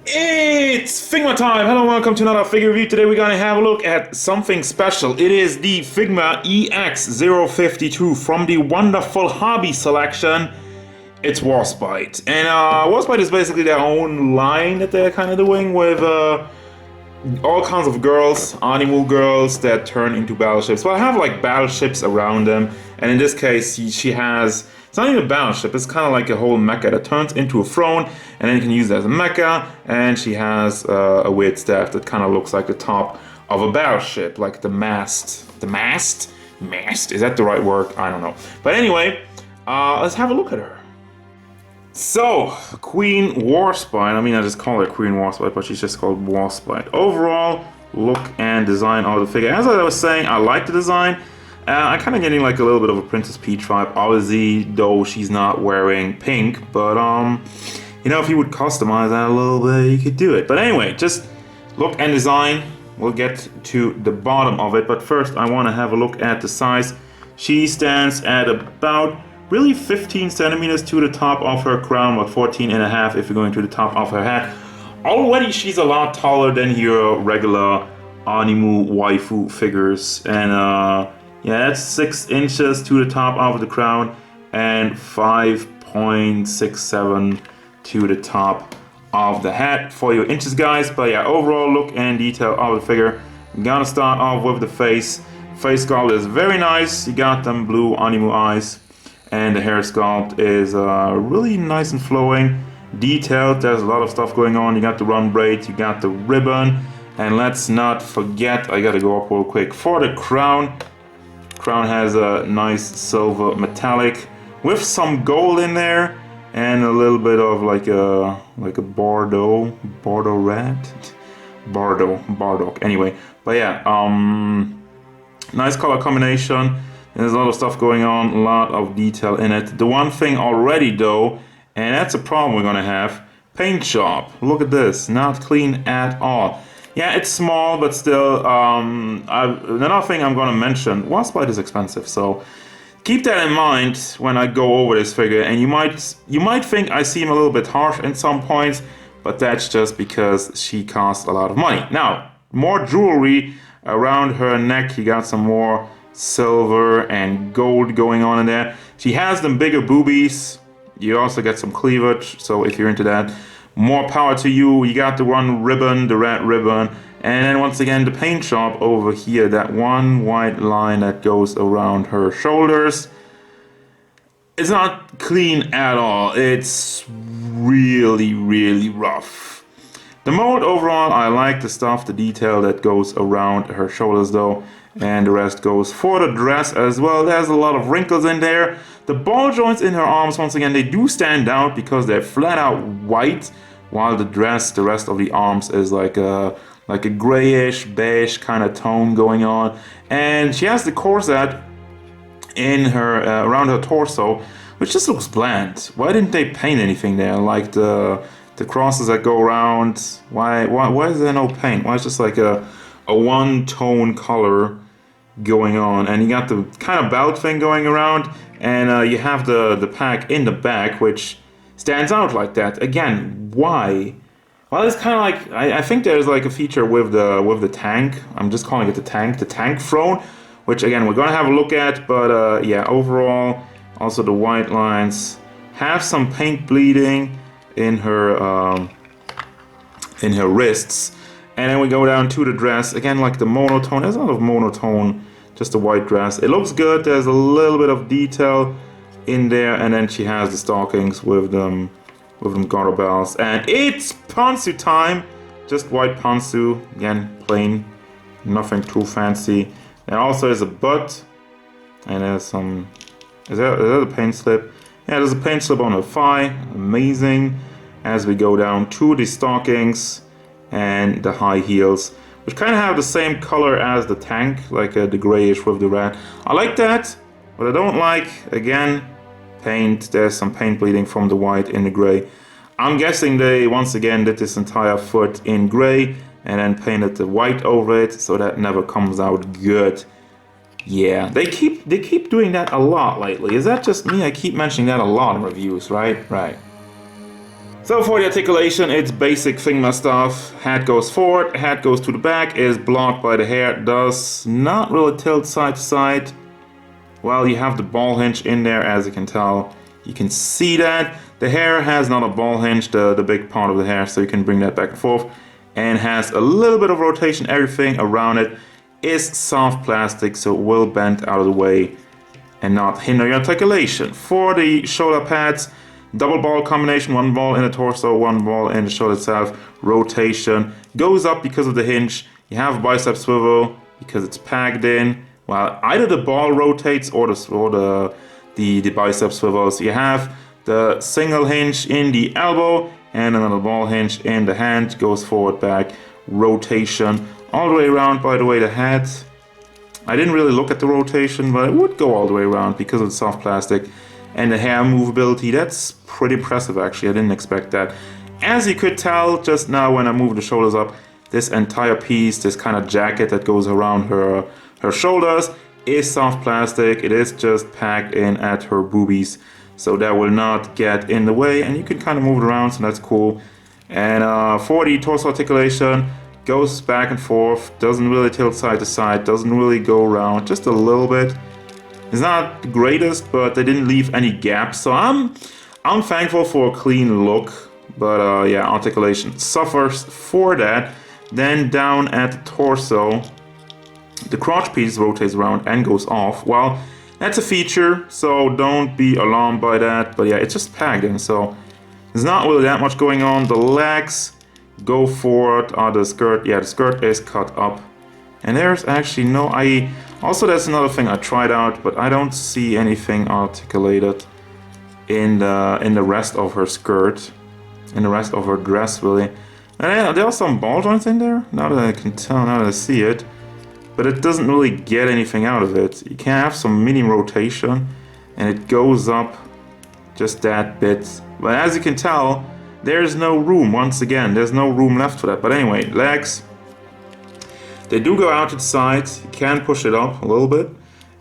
It's Figma time! Hello, welcome to another figure review. Today we're gonna have a look at something special. It is the Figma EX052 from the wonderful hobby selection. It's Warspite. And Warspite is basically their own line that they're kind of doing with all kinds of girls, animal girls that turn into battleships. Well, I have like battleships around them, and in this case, she has. It's not even a battleship. It's kind of like a whole mecha that turns into a throne, and then you can use it as a mecha. And she has a weird staff that kind of looks like the top of a battleship, like the mast. The mast? Mast? Is that the right word? I don't know. But anyway, let's have a look at her. So, Queen Warspite, I mean I just call her Queen Warspite, but she's just called Warspite. Overall, look and design of the figure. As I was saying, I like the design. I'm kind of getting like a little bit of a Princess Peach vibe, obviously, though she's not wearing pink, but you know, if you would customize that a little bit, you could do it. But anyway, just look and design. We'll get to the bottom of it, but first I want to have a look at the size. She stands at about really 15 centimeters to the top of her crown, but 14 and a half if you're going to the top of her head. Already she's a lot taller than your regular anime waifu figures, and yeah, that's 6 inches to the top of the crown and 5.67 to the top of the head for your inches, guys. But yeah, overall look and detail of the figure. I'm gonna start off with the face. Face sculpt is very nice. You got them blue anime eyes. And the hair sculpt is really nice and flowing, detailed. There's a lot of stuff going on. You got the run braid, you got the ribbon, and let's not forget, I gotta go up real quick, for the crown. Crown has a nice silver metallic with some gold in there and a little bit of like a Bordeaux red, Bardock. Anyway, but yeah, nice color combination. There's a lot of stuff going on, a lot of detail in it. The one thing already though, and that's a problem we're gonna have, paint job. Look at this, not clean at all. Yeah, it's small, but still, another thing I'm gonna mention, Warspite is expensive, so keep that in mind when I go over this figure, and you might think I seem a little bit harsh in some points, but that's just because she costs a lot of money. Now, more jewelry around her neck, you got some more silver and gold going on in there. She has them bigger boobies. You also get some cleavage, so if you're into that, more power to you. You got the one ribbon, the red ribbon, and then once again the paint job over here, that one white line that goes around her shoulders. It's not clean at all. It's really rough. The mold overall, I like the stuff, the detail that goes around her shoulders though, and the rest goes for the dress as well. There's a lot of wrinkles in there. The ball joints in her arms, once again, they do stand out because they're flat out white, while the dress, the rest of the arms is like a grayish, beige kind of tone going on. And she has the corset in her around her torso, which just looks bland. Why didn't they paint anything there? Like the crosses that go around. Why is there no paint? Why is just like a one-tone color going on? And you got the kind of belt thing going around, and you have the pack in the back, which stands out like that. Again, why? Well, it's kind of like, I think there's like a feature with the tank. I'm just calling it the tank throne, which again we're gonna have a look at. But yeah, overall, also the white lines have some paint bleeding in her wrists. And then we go down to the dress, again like the monotone. There's a lot of monotone, just a white dress. It looks good, there's a little bit of detail in there, and then she has the stockings with them garter bells. And it's pantsu time! Just white pantsu, again, plain, nothing too fancy. There also is a butt, and there's some, is that a paint slip? Yeah, there's a paint slip on her thigh, amazing. As we go down to the stockings and the high heels, which kind of have the same color as the tank, like the grayish with the red. I like that. What I don't like, again, paint. There's some paint bleeding from the white in the gray. I'm guessing they once again did this entire foot in gray and then painted the white over it, so that never comes out good. Yeah, they keep doing that a lot lately. Is that just me? I keep mentioning that a lot in reviews, right? Right. So for the articulation, it's basic Figma stuff. Hat goes forward, hat goes to the back, is blocked by the hair, does not really tilt side to side. Well, you have the ball hinge in there, as you can tell. You can see that. The hair has not a ball hinge, the big part of the hair, so you can bring that back and forth. And has a little bit of rotation, everything around it is soft plastic, so it will bend out of the way and not hinder your articulation. For the shoulder pads, double ball combination, one ball in the torso, one ball in the shoulder itself. Rotation goes up because of the hinge. You have bicep swivel because it's packed in. Well, either the ball rotates or the bicep swivels. You have the single hinge in the elbow and another ball hinge in the hand. Goes forward, back, rotation all the way around. By the way, the head, I didn't really look at the rotation, but it would go all the way around because of the soft plastic. And the hair movability, that's pretty impressive actually, I didn't expect that. As you could tell just now when I moved the shoulders up, this entire piece, this kind of jacket that goes around her shoulders is soft plastic. It is just packed in at her boobies, so that will not get in the way, and you can kind of move it around, so that's cool. And for the torso articulation, goes back and forth, doesn't really tilt side to side, doesn't really go around, just a little bit. It's not the greatest, but they didn't leave any gaps, so I'm thankful for a clean look. But yeah, articulation suffers for that. Then down at the torso, the crotch piece rotates around and goes off. Well, that's a feature, so don't be alarmed by that. But yeah, it's just packed in, so there's not really that much going on. The legs go forward. The skirt, yeah, the skirt is cut up. And there's actually no, also that's another thing I tried out, but I don't see anything articulated in the rest of her skirt, in the rest of her dress really. And there are some ball joints in there, now that I can tell, now that I see it. But it doesn't really get anything out of it. You can have some mini rotation, and it goes up just that bit. But as you can tell, there's no room, once again, there's no room left for that. But anyway, legs, they do go out to the sides. You can push it up a little bit,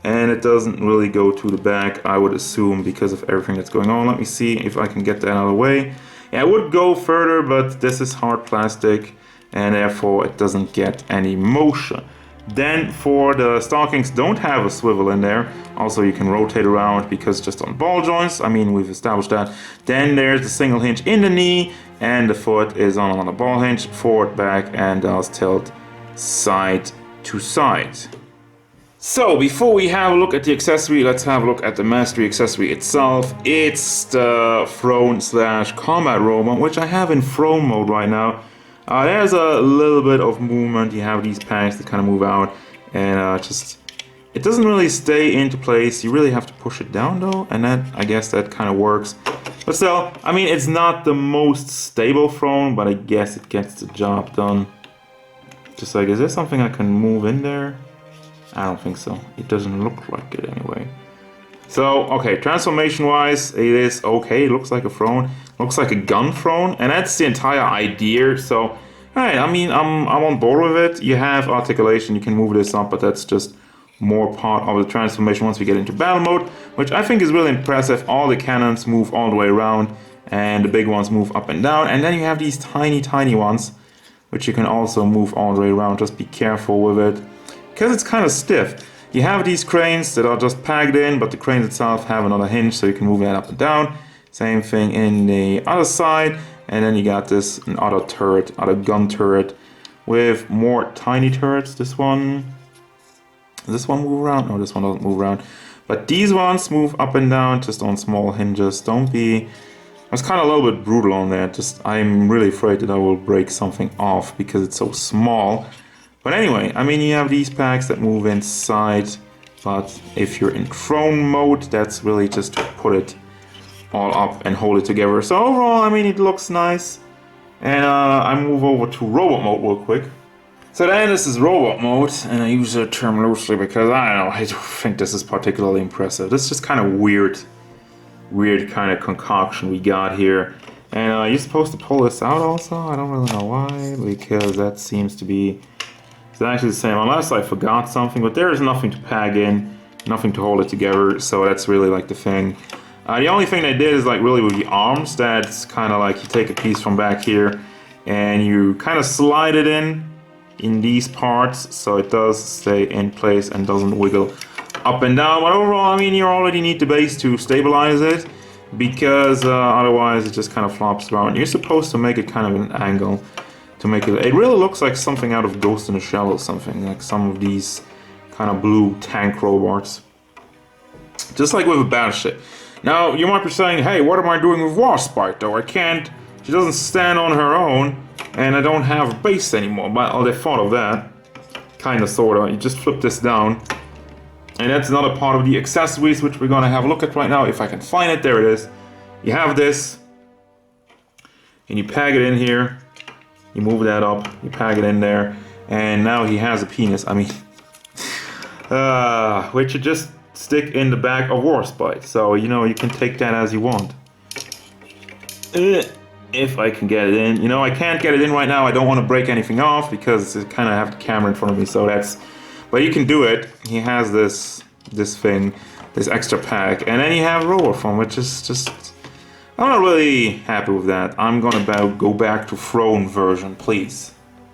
and it doesn't really go to the back, I would assume, because of everything that's going on. Let me see if I can get that out of the way. Yeah, it would go further, but this is hard plastic, and therefore it doesn't get any motion. Then for the stockings, don't have a swivel in there. Also, you can rotate around because just on ball joints, I mean, we've established that. Then there's the single hinge in the knee, and the foot is on a ball hinge, forward, back, and does tilt side to side. So before we have a look at the accessory, let's have a look at the mastery accessory itself. It's the throne/combat robot, which I have in throne mode right now. There's a little bit of movement. You have these panels that kind of move out, and just it doesn't really stay into place. You really have to push it down though, and that, I guess that kind of works. But still, I mean, it's not the most stable throne, but I guess it gets the job done. Just like, is there something I can move in there? I don't think so. It doesn't look like it anyway. So, okay, transformation wise, it is okay. It looks like a throne. Looks like a gun throne. And that's the entire idea. So, alright, I mean, I'm on board with it. You have articulation, you can move this up, but that's just more part of the transformation once we get into battle mode, which I think is really impressive. All the cannons move all the way around, and the big ones move up and down. And then you have these tiny ones, which you can also move all the way around. Just be careful with it, because it's kind of stiff. You have these cranes that are just packed in, but the cranes itself have another hinge, so you can move that up and down. Same thing in the other side, and then you got this other turret, other gun turret, with more tiny turrets. This one, does this one move around? No, this one doesn't move around. But these ones move up and down, just on small hinges. Don't be... I was kind of a little bit brutal on that. Just, I'm really afraid that I will break something off because it's so small. But anyway, I mean, you have these packs that move inside, but if you're in throne mode, that's really just to put it all up and hold it together. So overall, I mean, it looks nice. And I move over to robot mode real quick. So then this is robot mode, and I use the term loosely because I don't know, I don't think this is particularly impressive. This is just kind of weird kind of concoction we got here. And you're supposed to pull this out also. I don't really know why, because that seems to be exactly the same, unless I forgot something. But there is nothing to peg in, nothing to hold it together, so that's really like the thing. The only thing they did is like really with the arms, that's kind of like you take a piece from back here and you kind of slide it in these parts so it does stay in place and doesn't wiggle up and down. But overall, I mean, you already need the base to stabilize it, because otherwise it just kind of flops around. You're supposed to make it kind of an angle to make it really looks like something out of Ghost in the Shell or something, like some of these kind of blue tank robots, just like with a battleship. Now you might be saying, hey, what am I doing with Warspite though? I can't, she doesn't stand on her own and I don't have a base anymore. Well, they thought of that, kind of, sort of. You just flip this down. And that's another part of the accessories, which we're gonna have a look at right now. If I can find it, there it is. You have this, and you peg it in here. You move that up, you peg it in there, and now he has a penis. I mean, which you just stick in the back of Warspite. So, you know, you can take that as you want. If I can get it in. You know, I can't get it in right now. I don't want to break anything off because I kind of have the camera in front of me, so that's... But you can do it. He has this thing, this extra pack, and then you have robot form, which is just... I'm not really happy with that. I'm gonna go back to throne version, please.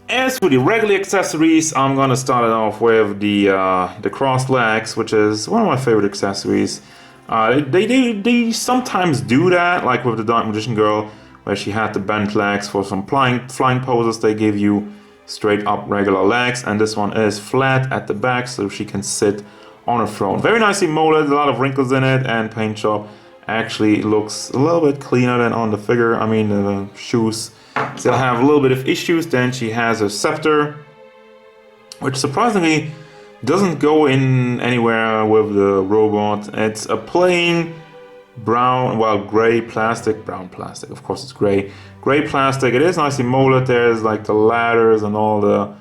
As for the regular accessories, I'm gonna start it off with the crossed legs, which is one of my favorite accessories. They sometimes do that, like with the Dark Magician Girl, where she had the bent legs for some flying poses. They give you straight up regular legs, and this one is flat at the back so she can sit on a throne. Very nicely molded, a lot of wrinkles in it, and paint job actually looks a little bit cleaner than on the figure. I mean, the shoes still have a little bit of issues. Then she has a scepter, which surprisingly doesn't go in anywhere with the robot. It's a plain brown, well, gray plastic, brown plastic, of course it's gray plastic. It is nicely molded. There's like the ladders and all the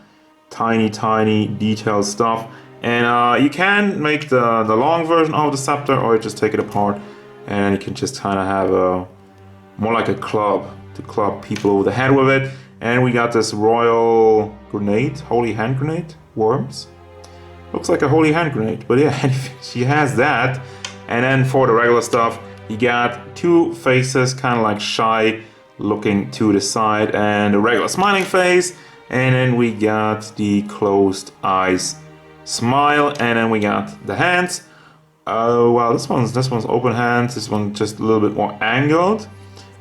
tiny detailed stuff, and you can make the long version of the scepter, or you just take it apart and you can just kind of have a more like a club to club people over the head with it. And we got this royal grenade, holy hand grenade, worms, looks like a holy hand grenade, but yeah, she has that. And then for the regular stuff, you got two faces, kind of like shy, looking to the side, and a regular smiling face. And then we got the closed eyes smile, and then we got the hands. Well, this one's open hands. This one just a little bit more angled,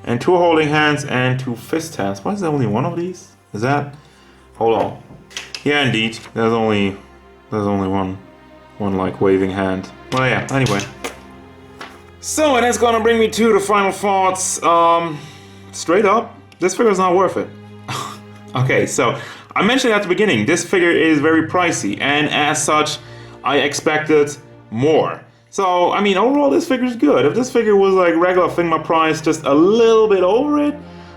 and two holding hands and two fist hands. Why is there only one of these? Is that? Hold on. Yeah, indeed. There's only one like waving hand. Well, yeah. Anyway. So, and that's gonna bring me to the final thoughts. Straight up, this figure is not worth it. Okay, so I mentioned at the beginning, this figure is very pricey, and as such, I expected more. So, I mean, overall, this figure is good. If this figure was like regular Figma price, just a little bit over it,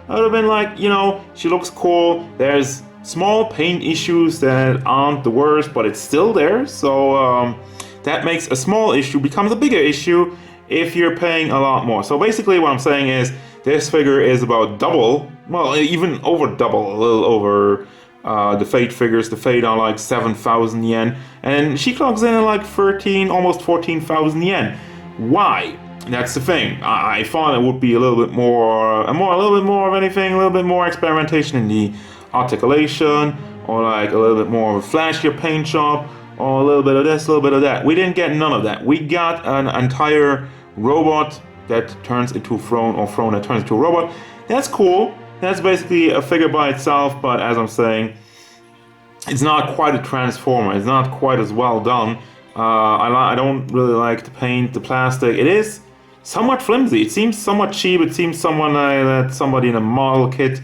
I would have been like, you know, she looks cool. There's small paint issues that aren't the worst, but it's still there. So that makes a small issue becomes a bigger issue if you're paying a lot more. So basically what I'm saying is this figure is about double, well, even over double, a little over the Fate figures. The Fate are like 7,000 yen, and she clocks in at like 13, almost 14,000 yen. Why? That's the thing. I thought it would be a little bit more of anything, a little bit more experimentation in the articulation, or like a little bit more of a flashier paint job, or a little bit of this, a little bit of that. We didn't get none of that. We got an entire robot that turns into a throne, or throne that turns into a robot. That's cool. That's basically a figure by itself, but as I'm saying, it's not quite a transformer. It's not quite as well done. I don't really like the paint, the plastic. It is somewhat flimsy. It seems somewhat cheap. It seems that somebody in a model kit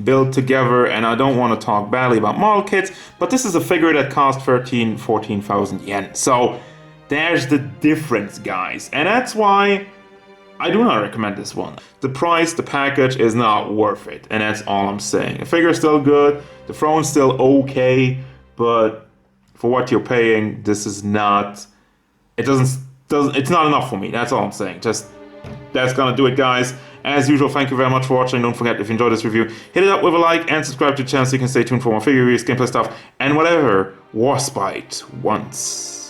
built together, and I don't want to talk badly about model kits, but this is a figure that cost 14,000 yen. So there's the difference, guys, and that's why I do not recommend this one. The price, the package is not worth it, and that's all I'm saying. The figure's still good, the throne's still okay, but for what you're paying, this is not, it's not enough for me. That's all I'm saying. Just, that's gonna do it, guys. As usual, thank you very much for watching. Don't forget, if you enjoyed this review, hit it up with a like and subscribe to the channel so you can stay tuned for more figure reviews, gameplay stuff, and whatever Warspite wants.